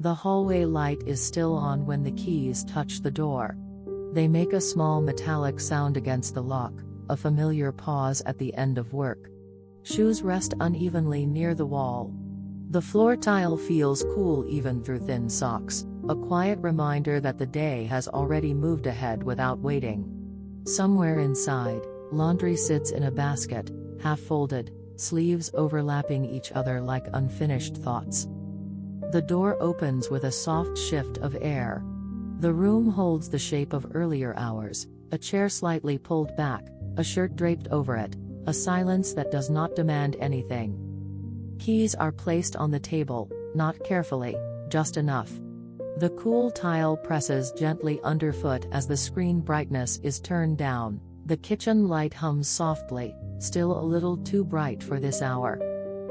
The hallway light is still on when the keys touch the door. They make a small metallic sound against the lock, a familiar pause at the end of work. Shoes rest unevenly near the wall. The floor tile feels cool even through thin socks, a quiet reminder that the day has already moved ahead without waiting. Somewhere inside, laundry sits in a basket, half folded, sleeves overlapping each other like unfinished thoughts. The door opens with a soft shift of air. The room holds the shape of earlier hours, a chair slightly pulled back, a shirt draped over it, a silence that does not demand anything. Keys are placed on the table, not carefully, just enough. The cool tile presses gently underfoot as the screen brightness is turned down. The kitchen light hums softly, still a little too bright for this hour.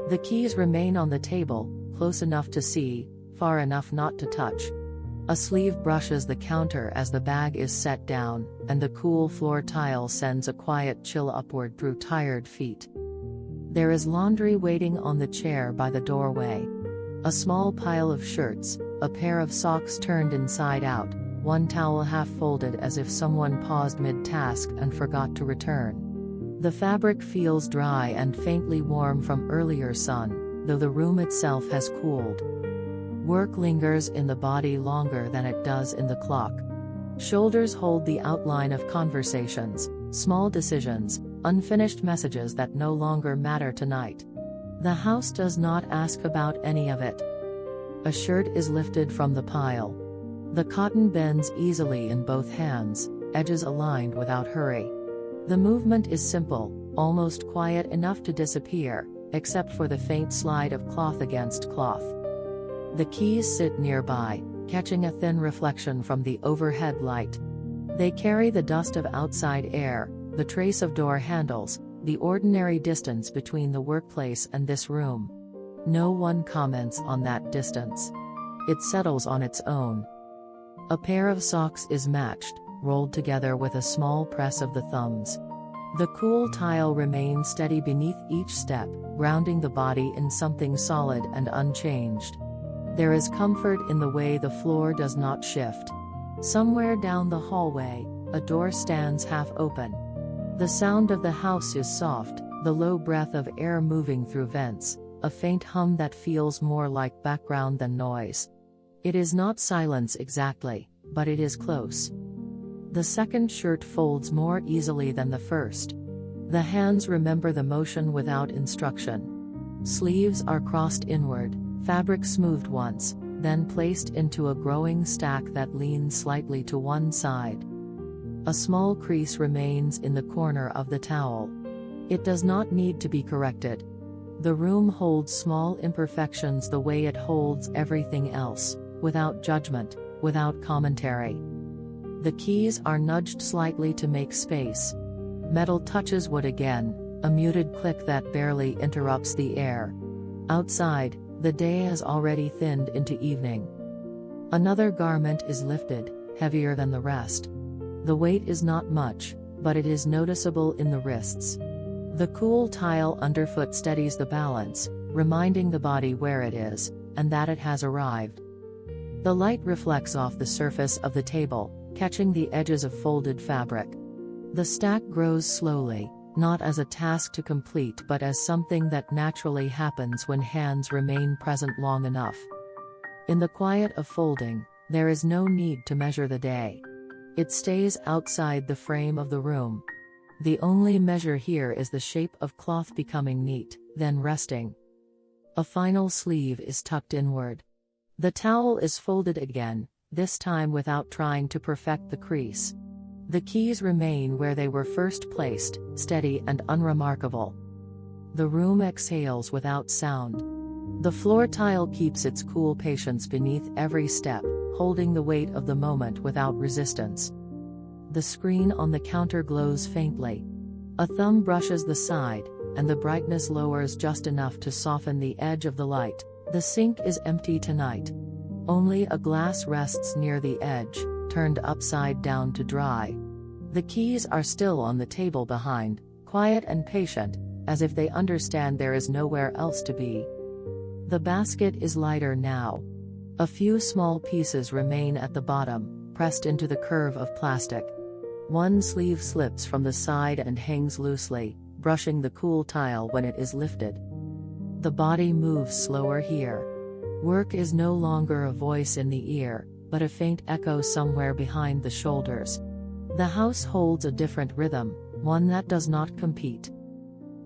The keys remain on the table, close enough to see, far enough not to touch. A sleeve brushes the counter as the bag is set down, and the cool floor tile sends a quiet chill upward through tired feet. There is laundry waiting on the chair by the doorway. A small pile of shirts, a pair of socks turned inside out, one towel half folded as if someone paused mid-task and forgot to return. The fabric feels dry and faintly warm from earlier sun, though the room itself has cooled. Work lingers in the body longer than it does in the clock. Shoulders hold the outline of conversations, small decisions, unfinished messages that no longer matter tonight. The house does not ask about any of it. A shirt is lifted from the pile. The cotton bends easily in both hands, edges aligned without hurry. The movement is simple, almost quiet enough to disappear, except for the faint slide of cloth against cloth. The keys sit nearby, catching a thin reflection from the overhead light. They carry the dust of outside air, the trace of door handles, the ordinary distance between the workplace and this room. No one comments on that distance. It settles on its own. A pair of socks is matched, rolled together with a small press of the thumbs. The cool tile remains steady beneath each step, grounding the body in something solid and unchanged. There is comfort in the way the floor does not shift. Somewhere down the hallway, a door stands half open. The sound of the house is soft, the low breath of air moving through vents, a faint hum that feels more like background than noise. It is not silence exactly, but it is close. The second shirt folds more easily than the first. The hands remember the motion without instruction. Sleeves are crossed inward, fabric smoothed once, then placed into a growing stack that leans slightly to one side. A small crease remains in the corner of the towel. It does not need to be corrected. The room holds small imperfections the way it holds everything else, without judgment, without commentary. The keys are nudged slightly to make space. Metal touches wood again, a muted click that barely interrupts the air. Outside, the day has already thinned into evening. Another garment is lifted, heavier than the rest. The weight is not much, but it is noticeable in the wrists. The cool tile underfoot steadies the balance, reminding the body where it is, and that it has arrived. The light reflects off the surface of the table, catching the edges of folded fabric. The stack grows slowly, not as a task to complete but as something that naturally happens when hands remain present long enough. In the quiet of folding, there is no need to measure the day. It stays outside the frame of the room. The only measure here is the shape of cloth becoming neat, then resting. A final sleeve is tucked inward. The towel is folded again, this time without trying to perfect the crease. The keys remain where they were first placed, steady and unremarkable. The room exhales without sound. The floor tile keeps its cool patience beneath every step, holding the weight of the moment without resistance. The screen on the counter glows faintly. A thumb brushes the side, and the brightness lowers just enough to soften the edge of the light. The sink is empty tonight. Only a glass rests near the edge, turned upside down to dry. The keys are still on the table behind, quiet and patient, as if they understand there is nowhere else to be. The basket is lighter now. A few small pieces remain at the bottom, pressed into the curve of plastic. One sleeve slips from the side and hangs loosely, brushing the cool tile when it is lifted. The body moves slower here. Work is no longer a voice in the ear, but a faint echo somewhere behind the shoulders. The house holds a different rhythm, one that does not compete.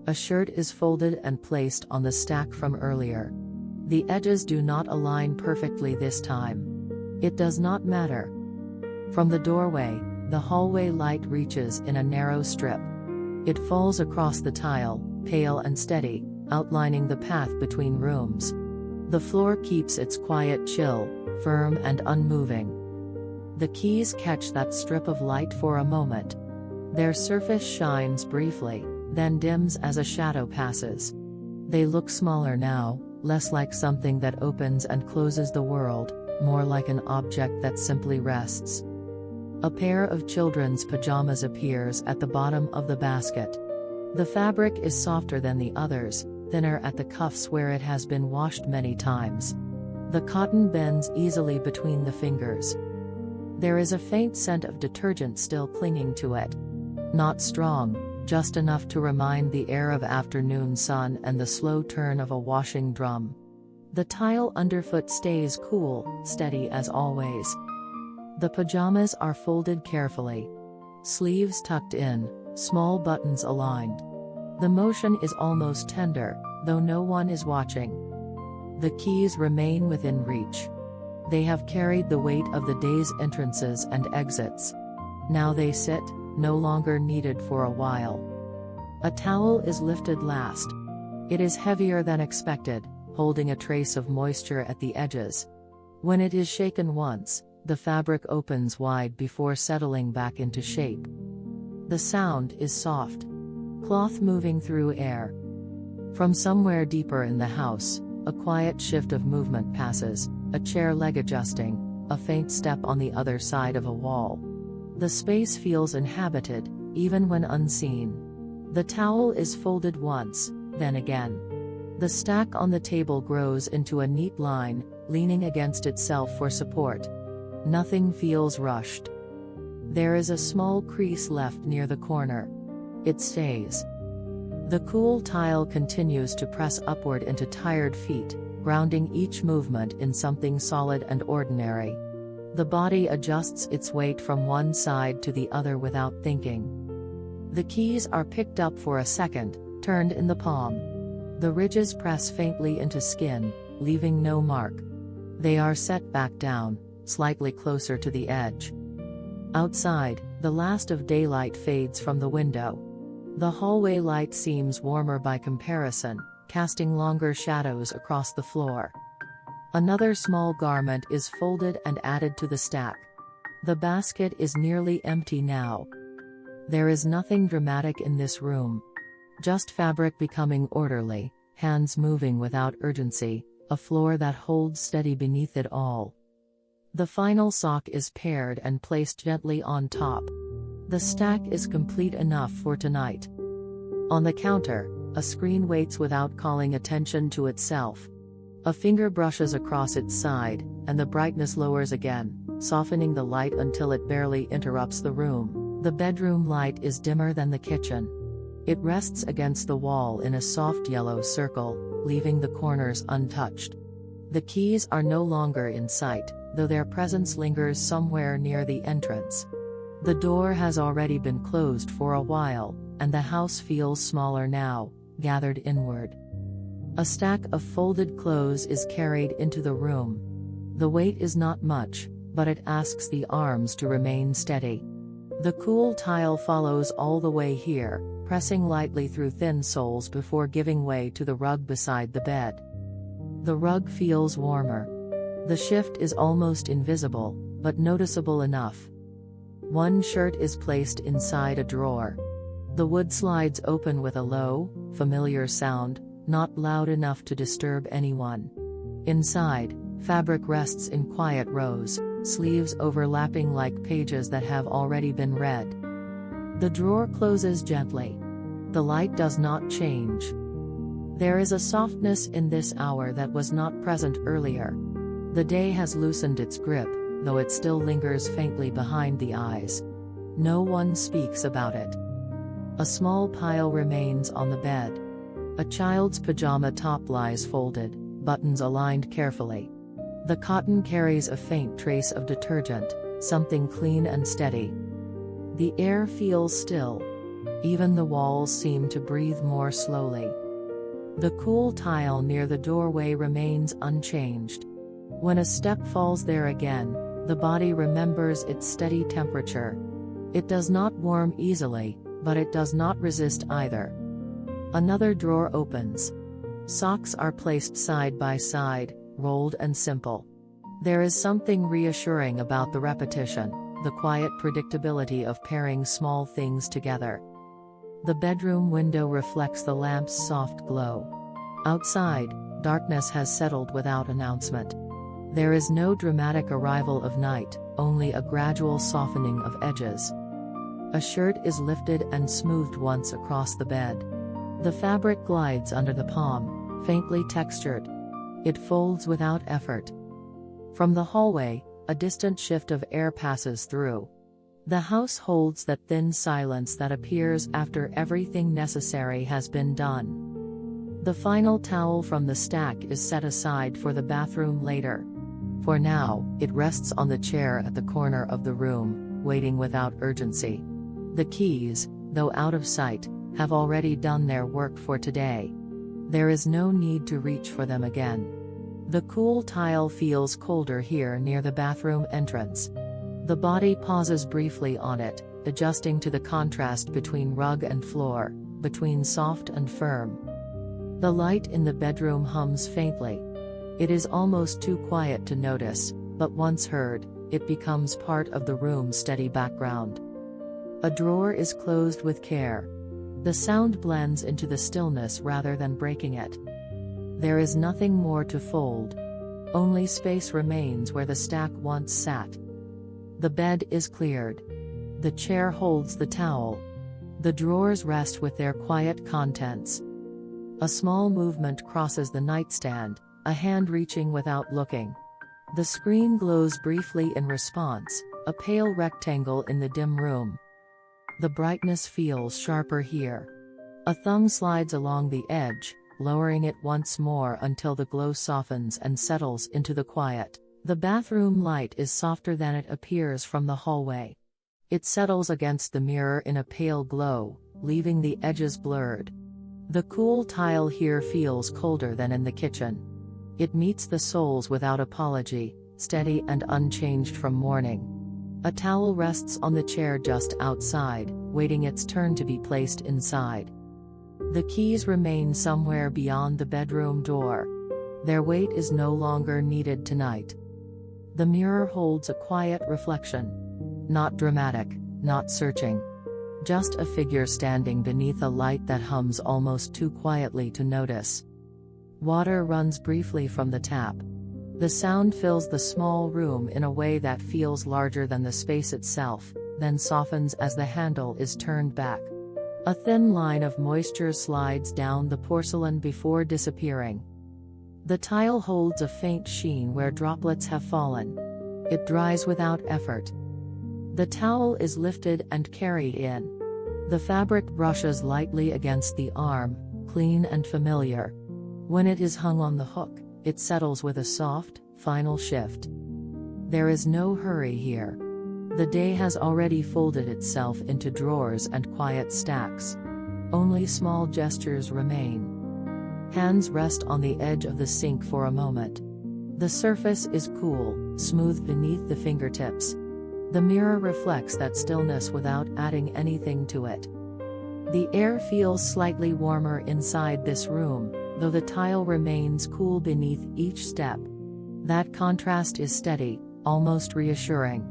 A shirt is folded and placed on the stack from earlier. The edges do not align perfectly this time. It does not matter. From the doorway, the hallway light reaches in a narrow strip. It falls across the tile, pale and steady, outlining the path between rooms. The floor keeps its quiet chill, firm and unmoving. The keys catch that strip of light for a moment. Their surface shines briefly, then dims as a shadow passes. They look smaller now, less like something that opens and closes the world, more like an object that simply rests. A pair of children's pajamas appears at the bottom of the basket. The fabric is softer than the others, thinner at the cuffs where it has been washed many times. The cotton bends easily between the fingers. There is a faint scent of detergent still clinging to it. Not strong, just enough to remind the air of afternoon sun and the slow turn of a washing drum. The tile underfoot stays cool, steady as always. The pajamas are folded carefully. Sleeves tucked in, small buttons aligned. The motion is almost tender, though no one is watching. The keys remain within reach. They have carried the weight of the day's entrances and exits. Now they sit, no longer needed for a while. A towel is lifted last. It is heavier than expected, holding a trace of moisture at the edges. When it is shaken once, the fabric opens wide before settling back into shape. The sound is soft. Cloth moving through air. From somewhere deeper in the house, a quiet shift of movement passes, a chair leg adjusting, a faint step on the other side of a wall. The space feels inhabited, even when unseen. The towel is folded once, then again. The stack on the table grows into a neat line, leaning against itself for support. Nothing feels rushed. There is a small crease left near the corner. It stays. The cool tile continues to press upward into tired feet, grounding each movement in something solid and ordinary. The body adjusts its weight from one side to the other without thinking. The keys are picked up for a second, turned in the palm. The ridges press faintly into skin, leaving no mark. They are set back down, slightly closer to the edge. Outside, the last of daylight fades from the window. The hallway light seems warmer by comparison, casting longer shadows across the floor. Another small garment is folded and added to the stack. The basket is nearly empty now. There is nothing dramatic in this room. Just fabric becoming orderly, hands moving without urgency, a floor that holds steady beneath it all. The final sock is paired and placed gently on top. The stack is complete enough for tonight. On the counter, a screen waits without calling attention to itself. A finger brushes across its side, and the brightness lowers again, softening the light until it barely interrupts the room. The bedroom light is dimmer than the kitchen. It rests against the wall in a soft yellow circle, leaving the corners untouched. The keys are no longer in sight, though their presence lingers somewhere near the entrance. The door has already been closed for a while, and the house feels smaller now, gathered inward. A stack of folded clothes is carried into the room. The weight is not much, but it asks the arms to remain steady. The cool tile follows all the way here, pressing lightly through thin soles before giving way to the rug beside the bed. The rug feels warmer. The shift is almost invisible, but noticeable enough. One shirt is placed inside a drawer. The wood slides open with a low, familiar sound, not loud enough to disturb anyone. Inside, fabric rests in quiet rows, sleeves overlapping like pages that have already been read. The drawer closes gently. The light does not change. There is a softness in this hour that was not present earlier. The day has loosened its grip, though it still lingers faintly behind the eyes. No one speaks about it. A small pile remains on the bed. A child's pajama top lies folded, buttons aligned carefully. The cotton carries a faint trace of detergent, something clean and steady. The air feels still. Even the walls seem to breathe more slowly. The cool tile near the doorway remains unchanged. When a step falls there again, the body remembers its steady temperature. It does not warm easily, but it does not resist either. Another drawer opens. Socks are placed side by side, rolled and simple. There is something reassuring about the repetition, the quiet predictability of pairing small things together. The bedroom window reflects the lamp's soft glow. Outside, darkness has settled without announcement. There is no dramatic arrival of night, only a gradual softening of edges. A shirt is lifted and smoothed once across the bed. The fabric glides under the palm, faintly textured. It folds without effort. From the hallway, a distant shift of air passes through. The house holds that thin silence that appears after everything necessary has been done. The final towel from the stack is set aside for the bathroom later. For now, it rests on the chair at the corner of the room, waiting without urgency. The keys, though out of sight, have already done their work for today. There is no need to reach for them again. The cool tile feels colder here near the bathroom entrance. The body pauses briefly on it, adjusting to the contrast between rug and floor, between soft and firm. The light in the bedroom hums faintly. It is almost too quiet to notice, but once heard, it becomes part of the room's steady background. A drawer is closed with care. The sound blends into the stillness rather than breaking it. There is nothing more to fold. Only space remains where the stack once sat. The bed is cleared. The chair holds the towel. The drawers rest with their quiet contents. A small movement crosses the nightstand, a hand reaching without looking. The screen glows briefly in response, a pale rectangle in the dim room. The brightness feels sharper here. A thumb slides along the edge, lowering it once more until the glow softens and settles into the quiet. The bathroom light is softer than it appears from the hallway. It settles against the mirror in a pale glow, leaving the edges blurred. The cool tile here feels colder than in the kitchen. It meets the soles without apology, steady and unchanged from morning. A towel rests on the chair just outside, waiting its turn to be placed inside. The keys remain somewhere beyond the bedroom door. Their weight is no longer needed tonight. The mirror holds a quiet reflection. Not dramatic, not searching. Just a figure standing beneath a light that hums almost too quietly to notice. Water runs briefly from the tap. The sound fills the small room in a way that feels larger than the space itself, then softens as the handle is turned back. A thin line of moisture slides down the porcelain before disappearing. The tile holds a faint sheen where droplets have fallen. It dries without effort. The towel is lifted and carried in. The fabric brushes lightly against the arm, clean and familiar. When it is hung on the hook, it settles with a soft, final shift. There is no hurry here. The day has already folded itself into drawers and quiet stacks. Only small gestures remain. Hands rest on the edge of the sink for a moment. The surface is cool, smooth beneath the fingertips. The mirror reflects that stillness without adding anything to it. The air feels slightly warmer inside this room, though the tile remains cool beneath each step. That contrast is steady, almost reassuring.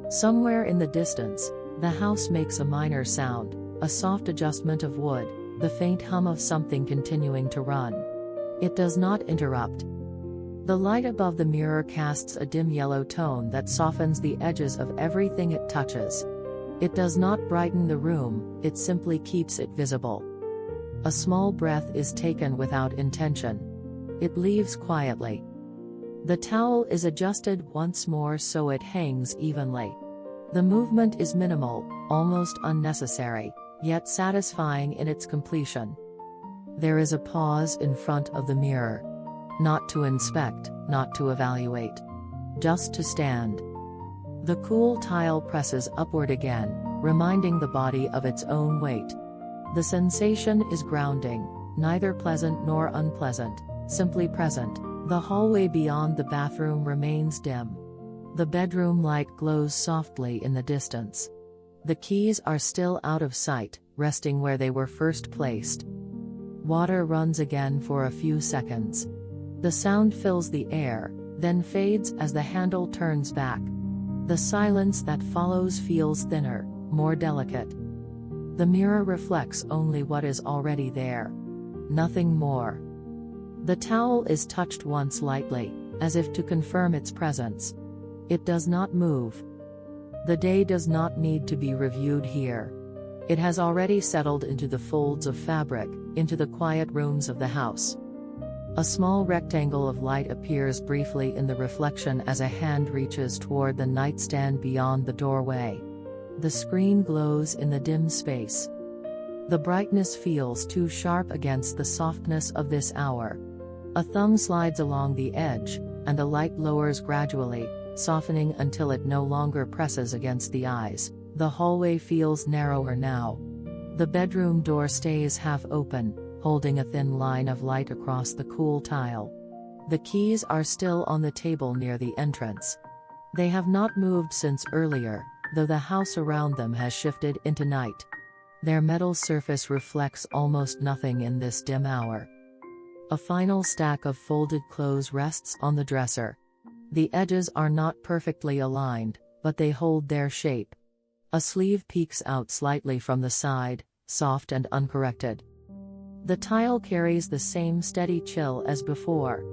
Somewhere in the distance, the house makes a minor sound, a soft adjustment of wood, the faint hum of something continuing to run. It does not interrupt. The light above the mirror casts a dim yellow tone that softens the edges of everything it touches. It does not brighten the room, it simply keeps it visible. A small breath is taken without intention. It leaves quietly. The towel is adjusted once more so it hangs evenly. The movement is minimal, almost unnecessary, yet satisfying in its completion. There is a pause in front of the mirror. Not to inspect, not to evaluate. Just to stand. The cool tile presses upward again, reminding the body of its own weight. The sensation is grounding, neither pleasant nor unpleasant, simply present. The hallway beyond the bathroom remains dim. The bedroom light glows softly in the distance. The keys are still out of sight, resting where they were first placed. Water runs again for a few seconds. The sound fills the air, then fades as the handle turns back. The silence that follows feels thinner, more delicate. The mirror reflects only what is already there. Nothing more. The towel is touched once lightly, as if to confirm its presence. It does not move. The day does not need to be reviewed here. It has already settled into the folds of fabric, into the quiet rooms of the house. A small rectangle of light appears briefly in the reflection as a hand reaches toward the nightstand beyond the doorway. The screen glows in the dim space. The brightness feels too sharp against the softness of this hour. A thumb slides along the edge, and the light lowers gradually, softening until it no longer presses against the eyes. The hallway feels narrower now. The bedroom door stays half open, holding a thin line of light across the cool tile. The keys are still on the table near the entrance. They have not moved since earlier, though the house around them has shifted into night. Their metal surface reflects almost nothing in this dim hour. A final stack of folded clothes rests on the dresser. The edges are not perfectly aligned, but they hold their shape. A sleeve peeks out slightly from the side, soft and uncorrected. The tile carries the same steady chill as before.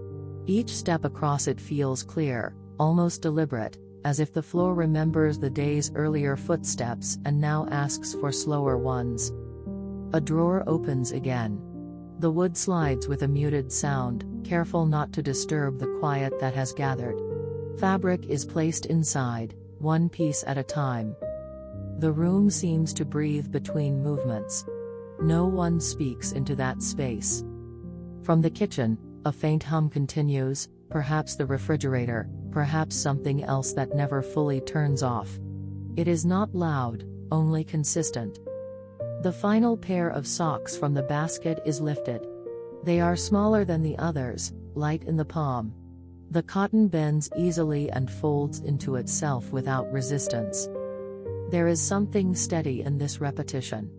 Each step across it feels clear, almost deliberate, as if the floor remembers the day's earlier footsteps and now asks for slower ones. A drawer opens again. The wood slides with a muted sound, careful not to disturb the quiet that has gathered. Fabric is placed inside, one piece at a time. The room seems to breathe between movements. No one speaks into that space. From the kitchen, a faint hum continues, perhaps the refrigerator, perhaps something else that never fully turns off. It is not loud, only consistent. The final pair of socks from the basket is lifted. They are smaller than the others, light in the palm. The cotton bends easily and folds into itself without resistance. There is something steady in this repetition.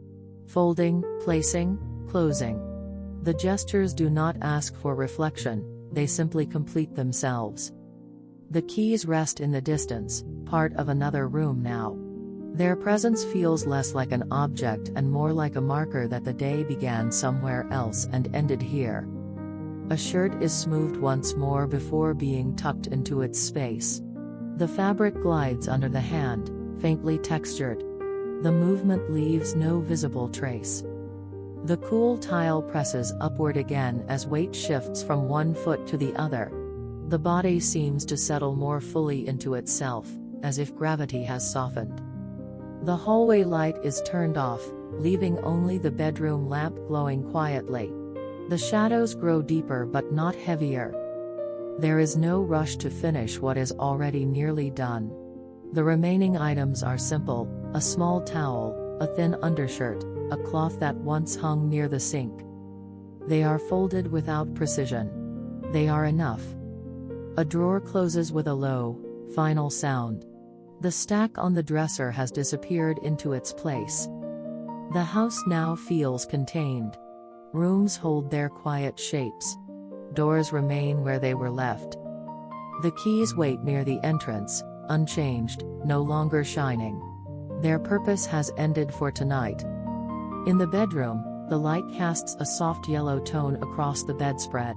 Folding, placing, closing. The gestures do not ask for reflection, they simply complete themselves. The keys rest in the distance, part of another room now. Their presence feels less like an object and more like a marker that the day began somewhere else and ended here. A shirt is smoothed once more before being tucked into its space. The fabric glides under the hand, faintly textured. The movement leaves no visible trace. The cool tile presses upward again as weight shifts from one foot to the other. The body seems to settle more fully into itself, as if gravity has softened. The hallway light is turned off, leaving only the bedroom lamp glowing quietly. The shadows grow deeper but not heavier. There is no rush to finish what is already nearly done. The remaining items are simple: a small towel, a thin undershirt, a cloth that once hung near the sink. They are folded without precision. They are enough. A drawer closes with a low, final sound. The stack on the dresser has disappeared into its place. The house now feels contained. Rooms hold their quiet shapes. Doors remain where they were left. The keys wait near the entrance, unchanged, no longer shining. Their purpose has ended for tonight. In the bedroom, the light casts a soft yellow tone across the bedspread.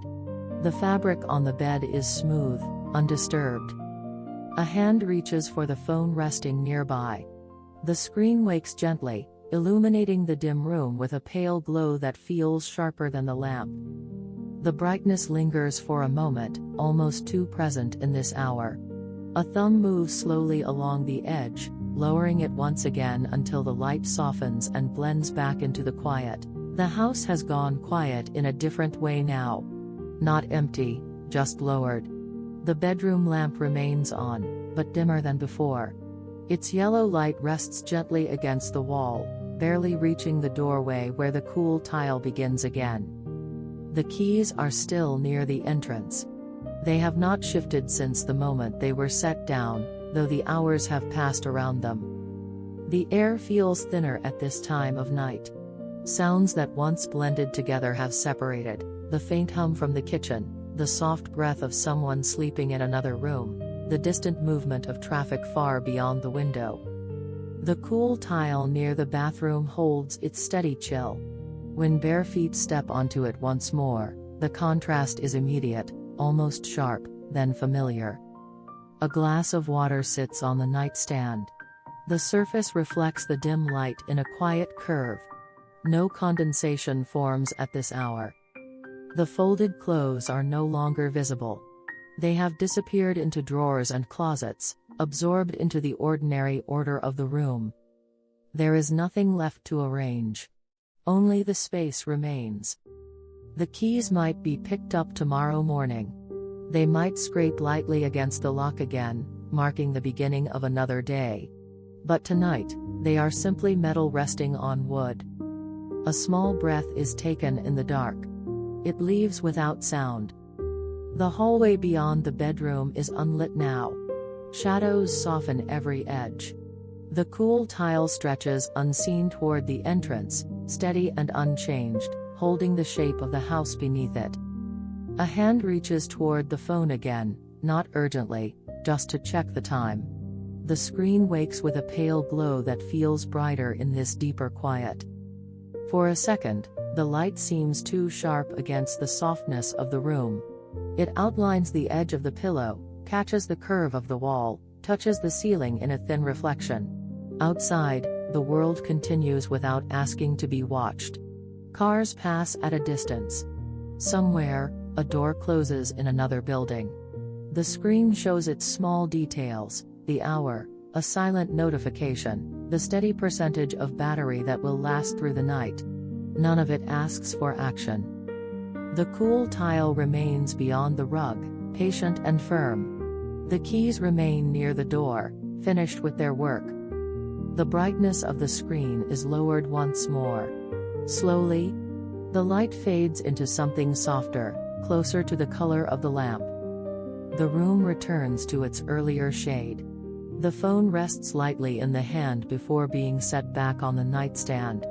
The fabric on the bed is smooth, undisturbed. A hand reaches for the phone resting nearby. The screen wakes gently, illuminating the dim room with a pale glow that feels sharper than the lamp. The brightness lingers for a moment, almost too present in this hour. A thumb moves slowly along the edge, lowering it once again until the light softens and blends back into the quiet. The house has gone quiet in a different way now. Not empty, just lowered. The bedroom lamp remains on, but dimmer than before. Its yellow light rests gently against the wall, barely reaching the doorway where the cool tile begins again. The keys are still near the entrance. They have not shifted since the moment they were set down, though the hours have passed around them. The air feels thinner at this time of night. Sounds that once blended together have separated: the faint hum from the kitchen, the soft breath of someone sleeping in another room, the distant movement of traffic far beyond the window. The cool tile near the bathroom holds its steady chill. When bare feet step onto it once more, the contrast is immediate, almost sharp, then familiar. A glass of water sits on the nightstand. The surface reflects the dim light in a quiet curve. No condensation forms at this hour. The folded clothes are no longer visible. They have disappeared into drawers and closets, absorbed into the ordinary order of the room. There is nothing left to arrange. Only the space remains. The keys might be picked up tomorrow morning. They might scrape lightly against the lock again, marking the beginning of another day. But tonight, they are simply metal resting on wood. A small breath is taken in the dark. It leaves without sound. The hallway beyond the bedroom is unlit now. Shadows soften every edge. The cool tile stretches unseen toward the entrance, steady and unchanged, holding the shape of the house beneath it. A hand reaches toward the phone again, not urgently, just to check the time. The screen wakes with a pale glow that feels brighter in this deeper quiet. For a second, the light seems too sharp against the softness of the room. It outlines the edge of the pillow, catches the curve of the wall, touches the ceiling in a thin reflection. Outside, the world continues without asking to be watched. Cars pass at a distance. Somewhere, a door closes in another building. The screen shows its small details: the hour, a silent notification, the steady percentage of battery that will last through the night. None of it asks for action. The cool tile remains beyond the rug, patient and firm. The keys remain near the door, finished with their work. The brightness of the screen is lowered once more. Slowly, the light fades into something softer, closer to the color of the lamp. The room returns to its earlier shade. The phone rests lightly in the hand before being set back on the nightstand.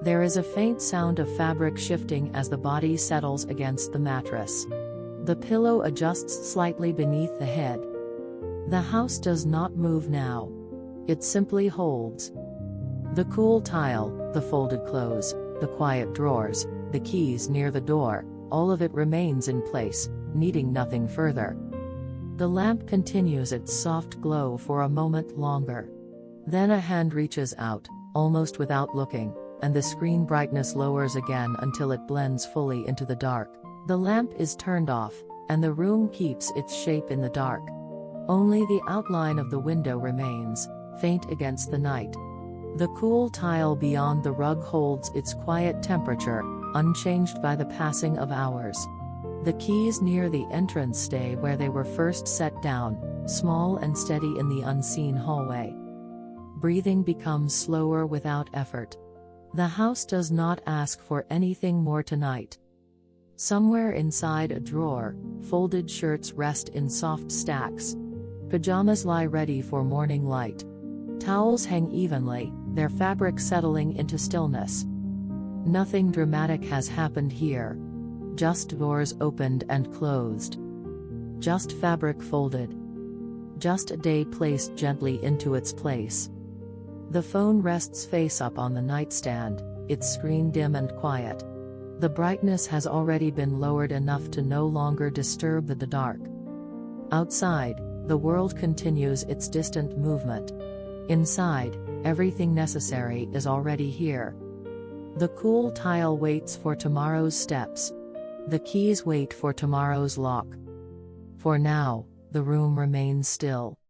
There is a faint sound of fabric shifting as the body settles against the mattress. The pillow adjusts slightly beneath the head. The house does not move now. It simply holds. The cool tile, the folded clothes, the quiet drawers, the keys near the door, all of it remains in place, needing nothing further. The lamp continues its soft glow for a moment longer. Then a hand reaches out, almost without looking, and the screen brightness lowers again until it blends fully into the dark. The lamp is turned off, and the room keeps its shape in the dark. Only the outline of the window remains, faint against the night. The cool tile beyond the rug holds its quiet temperature, unchanged by the passing of hours. The keys near the entrance stay where they were first set down, small and steady in the unseen hallway. Breathing becomes slower without effort. The house does not ask for anything more tonight. Somewhere inside a drawer, folded shirts rest in soft stacks. Pajamas lie ready for morning light. Towels hang evenly, their fabric settling into stillness. Nothing dramatic has happened here. Just doors opened and closed. Just fabric folded. Just a day placed gently into its place. The phone rests face up on the nightstand, its screen dim and quiet. The brightness has already been lowered enough to no longer disturb the dark. Outside, the world continues its distant movement. Inside, everything necessary is already here. The cool tile waits for tomorrow's steps. The keys wait for tomorrow's lock. For now, the room remains still.